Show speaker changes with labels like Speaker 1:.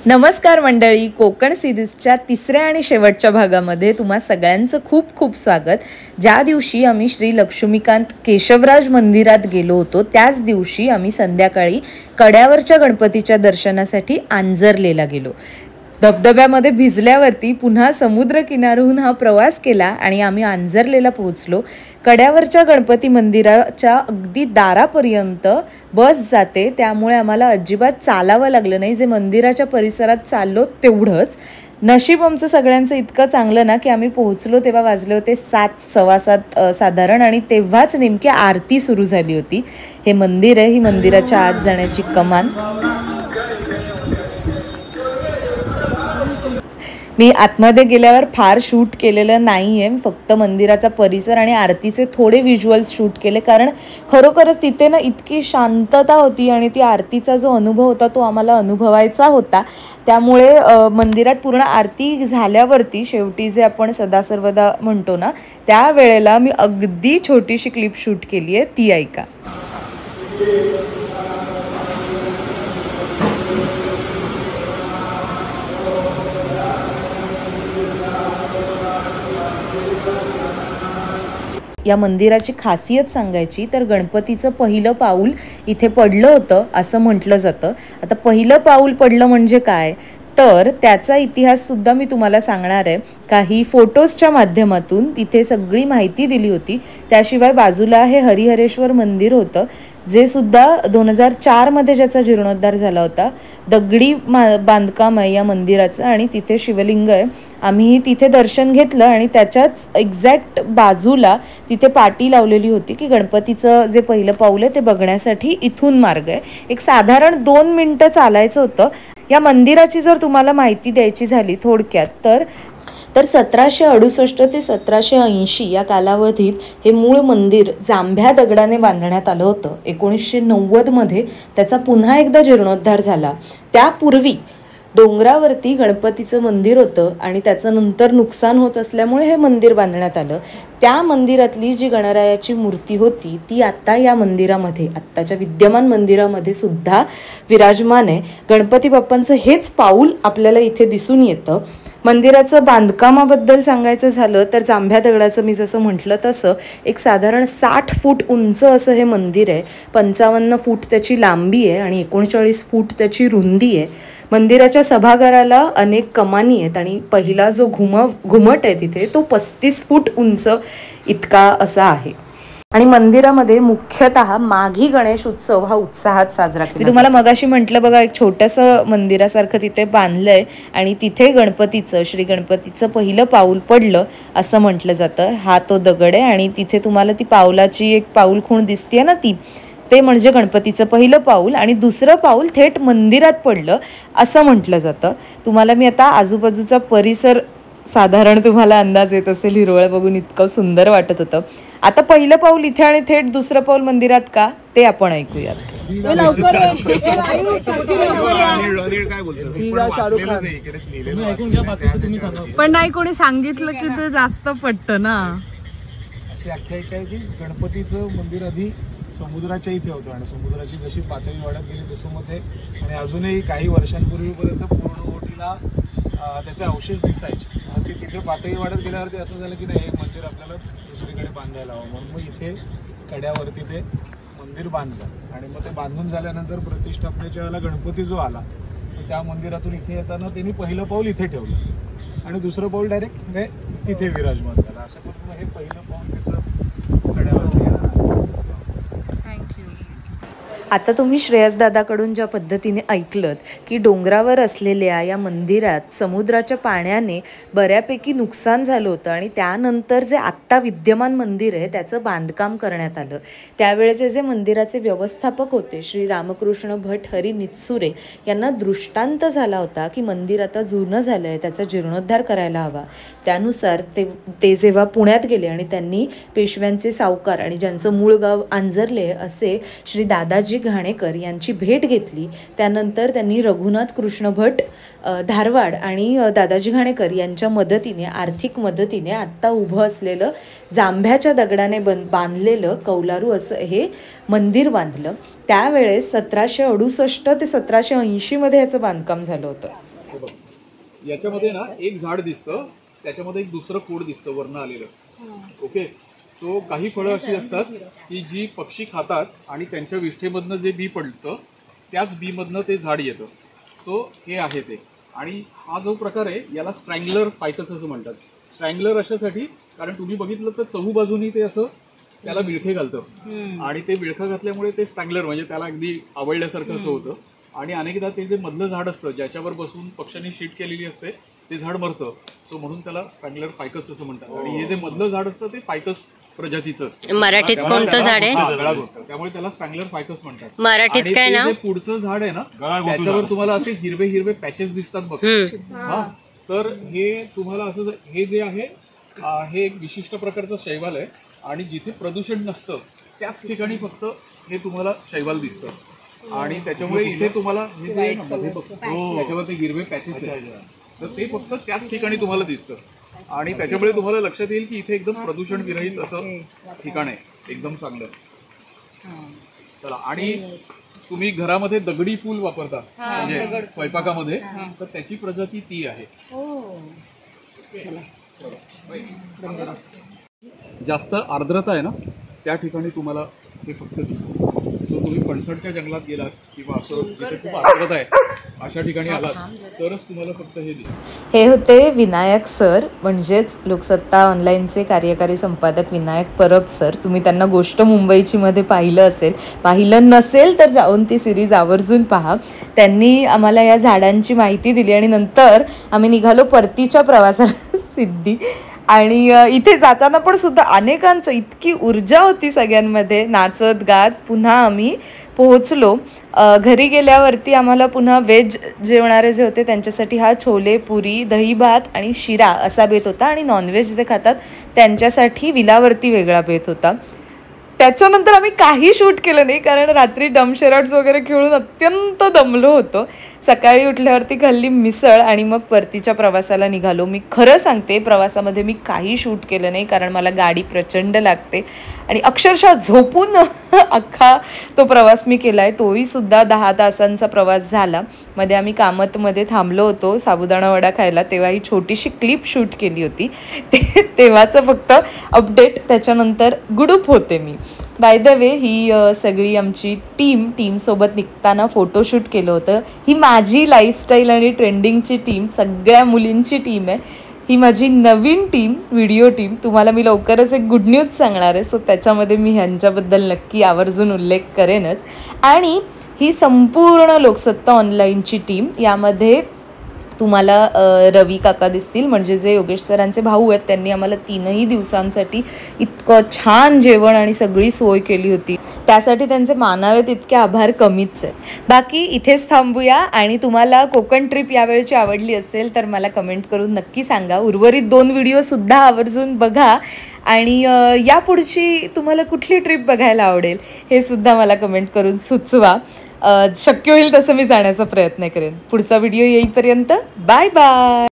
Speaker 1: नमस्कार मंडळी, कोकण सिरीजच्या तिसऱ्या आणि शेवटच्या भागामध्ये तुम्हा सगळ्यांचं खूप खूप स्वागत. ज्या दिवशी आम्ही श्री लक्ष्मीकांत केशवराज मंदिरात गेलो होतो त्याच दिवशी आम्ही संध्याकाळी कड्यावरच्या गणपतीच्या दर्शनासाठी आंजर्लेला गेलो. धबधब्यामध्ये भिजल्यावरती पुन्हा समुद्र किनाऱ्याहून हा प्रवास केला आणि आम्ही आंजर्लेला पोहोचलो. कड्यावरच्या गणपती मंदिराच्या अगदी दारापर्यंत बस जाते, त्यामुळे आम्हाला अजिबात चालावं लागलं नाही. जे मंदिराच्या परिसरात चाललो तेवढंच. नशीब आमचं सगळ्यांचं इतकं चांगलं ना की आम्ही पोहोचलो तेव्हा वाजले होते 7, 7:15 साधारण, आणि तेव्हाच नेमकी आरती सुरू झाली होती. हे मंदिर आहे, ही मंदिराच्या आत जाण्याची कमान. मी आतमध्ये गेल्यावर फार शूट केलेलं नाही आहे, फक्त मंदिराचा परिसर आणि आरतीचे थोडे व्हिज्युअल्स शूट केले, कारण खरोखरच तिथे ना इतकी शांतता होती आणि ती आरतीचा जो अनुभव होता तो आम्हाला अनुभवायचा होता. त्यामुळे मंदिरात पूर्ण आरती झाल्यावरती शेवटी जे आपण सदा सर्वदा म्हणतो ना, त्या वेळेला मी अगदी छोटीशी क्लिप शूट केली आहे, ती ऐका. या मंदिराची खासियत सांगायची तर गणपतीचं पहिलं पाऊल इथे पडलं होतं असं म्हटलं जातं. आता पहिलं पाऊल पडलं म्हणजे काय, तर त्याचा इतिहास सुद्धा मी तुम्हाला सांगणार आहे. काही फोटोजच्या माध्यमातून तिथे सगळी माहिती दिली होती. त्याशिवाय बाजूला हे हरिहरेश्वर मंदिर होतं, जे सुद्धा 2004 मध्ये ज्याचा जीर्णोद्धार झाला होता. दगडी बांधकाम आहे या मंदिराचं आणि तिथे शिवलिंग आहे. आम्ही तिथे दर्शन घेतलं आणि त्याच्याच एक्झॅक्ट बाजूला तिथे पाटी लावलेली होती की गणपतीचं जे पहिलं पाऊल आहे ते बघण्यासाठी इथून मार्ग आहे. एक साधारण 2 मिनिटं चालायचं होतं. या मंदिराची जर तुम्हाला माहिती द्यायची झाली थोडक्यात तर 1768 ते 1780 या कालावधीत हे मूळ मंदिर जांभ्या दगडाने बांधण्यात आलं होतं. 1990 मध्ये त्याचा पुन्हा एकदा जीर्णोद्धार झाला. त्यापूर्वी डोंगरावरती गणपतीचं मंदिर होतं आणि त्याचं नंतर नुकसान होत असल्यामुळे हे मंदिर बांधण्यात आलं. त्या मंदिरातली जी गणरायाची मूर्ती होती ती आत्ता या मंदिरामध्ये, आत्ताच्या विद्यमान मंदिरामध्ये सुद्धा विराजमान आहे. गणपती बाप्पांचं हेच पाऊल आपल्याला इथे दिसून येतं. मंदिराचं बांधकामाबद्दल सांगायचं झालं तर जांभ्या दगडाचं मी जसं म्हटलं तसं एक साधारण 60 फूट उंच असं हे मंदिर आहे. 55 फूट त्याची लांबी आहे आणि 39 फूट त्याची रुंदी आहे. मंदिराच्या सभागाराला अनेक कमानी आहेत आणि पहिला जो घुमट आहे तिथे तो 35 फूट उंच इतका असा आहे. आणि मंदिरामध्ये मुख्यतः माघी गणेश उत्सव हा उत्साहात साजरा केला. मी तुम्हाला मगाशी म्हटलं बघा, एक छोटंसं मंदिरासारखं तिथे बांधलंय आणि तिथे श्री गणपतीचं पहिलं पाऊल पडलं असं म्हटलं जातं. हा तो दगड आहे आणि तिथे तुम्हाला ती पाऊलाची एक पाऊल खूण दिसते ना, ते म्हणजे गणपतीचं पहिलं पाऊल आणि दुसरं पाऊल थेट मंदिरात पडलं असं म्हटलं जातं. तुम्हाला मी आता आजूबाजूचा परिसर साधारण तुम्हाला अंदाज येत असेल, हिरवळ बघून इतकं सुंदर वाटत होतं. आता पहिलं पाऊल इथे आणि थेट दुसरं पाऊल मंदिरात का, ते आपण ऐकूयात.
Speaker 2: पण नाही कोणी सांगितलं की ते जास्त पटतं ना.
Speaker 3: अशी आख्यायिका आहे की गणपतीचं मंदिर आधी समुद्राच्या इथे होतं आणि समुद्राची जशी पातळी वाढत गेली तसं मग ते, आणि अजूनही काही वर्षांपूर्वीपर्यंत पूर्ण ओटीला त्याचे अवशेष दिसायचे. ते तिथे पातळी वाढत गेल्यावरती असं झालं की नाही, हे मंदिर आपल्याला दुसरीकडे बांधायला हवं, म्हणून मग इथे कड्यावरती ते मंदिर बांधलं. आणि मग ते बांधून झाल्यानंतर प्रतिष्ठापनेच्या वेळेला गणपती जो आला तर त्या मंदिरातून इथे येताना त्यांनी पहिलं पाऊल इथे ठेवलं आणि दुसरं पाऊल डायरेक्ट तिथे विराजमान झालं. असं करून हे पहिलं पाऊल त्याचं कड्यावरती येणार.
Speaker 1: आता तुम्ही श्रेयस दादाकडून ज्या पद्धतीने ऐकलत की डोंगरावर असलेल्या या मंदिरात समुद्राच्या पाण्याने बऱ्यापैकी नुकसान झालं होतं आणि त्यानंतर जे आत्ता विद्यमान मंदिर आहे त्याचं बांधकाम करण्यात आलं. त्यावेळेचे जे मंदिराचे व्यवस्थापक होते श्री रामकृष्ण भट हरी नित्सुरे यांना दृष्टांत झाला होता की मंदिर आता जुनं झालं आहे, त्याचा जीर्णोद्धार करायला हवा. त्यानुसार ते जेव्हा पुण्यात गेले आणि त्यांनी पेशव्यांचे सावकार आणि ज्यांचं मूळ गाव आंजर्ले असे श्री दादाजी घाणेकर यांची भेट घेतली. त्यानंतर त्यांनी रघुनाथ कृष्ण भट धारवाड आणि दादाजी घाणेकर यांच्या मदतीने, आर्थिक मदतीने आत्ता उभं असलेलं जांभ्याच्या दगडाने बांधलेलं कौलारू असं हे मंदिर बांधलं. त्यावेळेस 1768 ते 1780 मध्ये याचं बांधकाम झालं होतं.
Speaker 4: याच्यामध्ये ना एक झाड दिसतं, त्याच्यामध्ये एक दुसरं कोड दिसतं वरनं आलेलं. ओके, सो काही फळं अशी असतात की जी पक्षी खातात आणि त्यांच्या विष्ठेमधनं जे बी पडतं त्याच बीमधनं ते झाड येतं. सो हे आहे ते. आणि हा जो प्रकार आहे याला स्ट्रँगलर फायकस असं म्हणतात. स्ट्रँगलर अशासाठी कारण तुम्ही बघितलं तर चहूबाजूनी ते असं त्याला विळखे घालतं आणि ते विळखं घातल्यामुळे ते स्ट्रँगलर म्हणजे त्याला अगदी आवडल्यासारखं असं होतं. आणि अनेकदा ते जे मधलं झाड असतं ज्याच्यावर बसून पक्ष्यांनी शीट केलेली असते ते झाड मरतं. सो म्हणून त्याला स्ट्रँगलर फायकस असं म्हणतात. आणि हे जे मधलं झाड असतं ते फायकस प्रजातीचं असतं.
Speaker 5: मराठीत कोणतं झाड आहे?
Speaker 4: गळा घोटतं, त्यामुळे त्याला स्ट्रँगलर फायकस म्हणतात.
Speaker 5: मराठीत काय नाव?
Speaker 4: पुढचं झाड आहे ना त्याच्यावर तुम्हाला असे हिरवे हिरवे पॅचेस दिसतात बघ. तर हे तुम्हाला असं हे जे आहे हे एक विशिष्ट प्रकारचं शैवाल आहे आणि जिथे प्रदूषण नसतं त्याच ठिकाणी फक्त हे तुम्हाला शैवाल दिसतं. आणि त्याच्यामुळे इथे तुम्हाला हे जे आहे ना मध्ये फक्त त्याच्यावर ते हिरवे पॅचेस आहेत तर ते फक्त त्याच ठिकाणी तुम्हाला दिसतं. आणि त्याच्यामुळे तुम्हाला लक्षात येईल की इथे एकदम प्रदूषण विरहित असं ठिकाण आहे, एकदम चांगलं. चला, आणि तुम्ही घरामध्ये दगडी फूल वापरता म्हणजे स्वयंपाकामध्ये, तर त्याची प्रजाती ती आहे. जास्त आर्द्रता आहे ना त्या ठिकाणी तुम्हाला हे फक्त दिसतं. तो तुम्ही फणसडच्या जंगलात गेलात किंवा असं जिथे खूप आर्द्रता आहे अशा ठिकाणी आलात तरच तुम्हाला फक्त हे दिसतं.
Speaker 1: हे होते विनायक सर, म्हणजेच लोकसत्ता ऑनलाईनचे कार्यकारी संपादक विनायक परब सर. तुम्ही त्यांना गोष्ट मुंबईची मध्ये पाहिलं असेल, पाहिलं नसेल तर जाऊन ती सिरीज आवर्जून पहा. त्यांनी आम्हाला या झाडांची माहिती दिली आणि नंतर आम्ही निघालो परतीच्या प्रवासाला सिद्धी. आणि इथे जाताना पण सुद्धा अनेकांचं इतकी ऊर्जा होती सगळ्यांमध्ये, नाचत गात पुन्हा आम्ही पोहोचलो. घरी गेल्यावरती आम्हाला पुन्हा व्हेज जेवणारे जे होते त्यांच्यासाठी हा छोले पुरी दही भात आणि शिरा असा बेत होता. आणि नॉनव्हेज जे खातात त्यांच्यासाठी विलावरती वेगळा बेत होता. त्याच्यानंतर आम्ही काही शूट केलं नाही कारण रात्री डमशेराट्स वगैरे खेळून अत्यंत दमलो होतो. सकाळी उठल्यावरती खाल्ली मिसळ आणि मग परतीच्या प्रवासाला निघालो. मी खरं सांगते प्रवासामध्ये मी काही शूट केलं नाही कारण मला गाडी प्रचंड लागते आणि अक्षरशः झोपून अख्खा तो प्रवास मी केला आहे. तोही सुद्धा 10 तासांचा प्रवास झाला. मध्ये आम्ही कामतमध्ये थांबलो होतो साबुदाणा वडा खायला, तेव्हा ही छोटीशी क्लिप शूट केली होती. तेव्हाचं फक्त अपडेट. त्याच्यानंतर गुडूप होते मी. बाय द वे ही सगळी आमची टीमसोबत निघताना फोटोशूट केलं होतं. ही माझी लाईफस्टाईल आणि ट्रेंडिंगची टीम, सगळ्या मुलींची टीम आहे. ही माझी नवीन टीम, व्हिडिओ टीम. तुम्हाला मी लवकरच एक गुड न्यूज सांगणार आहे, सो त्याच्यामध्ये मी ह्यांच्याबद्दल नक्की आवर्जून उल्लेख करेनच. आणि ही संपूर्ण लोकसत्ता ऑनलाईनची टीम, यामध्ये तुम्हाला रवी काका दिसतील, म्हणजे जे योगेश सरांचे भाऊ आहेत. त्यांनी आम्हाला 3 दिवसांसाठी इतकं छान जेवण आणि सगळी सोय केली होती. त्यासाठी त्यांचे मानावेत इतके आभार कमीच आहे. बाकी इथेच थांबूया. आणि तुम्हाला कोकण ट्रिप यावेळची आवडली असेल तर मला कमेंट करून नक्की सांगा. उर्वरित 2 व्हिडिओसुद्धा आवर्जून बघा. आणि यापुढची तुम्हाला कुठली ट्रिप बघायला आवडेल हे सुद्धा मला कमेंट करून सुचवा. शक्य होईल तसं मी जाण्याचा प्रयत्न करेन. पुढचा व्हिडिओ येईपर्यंत बाय बाय.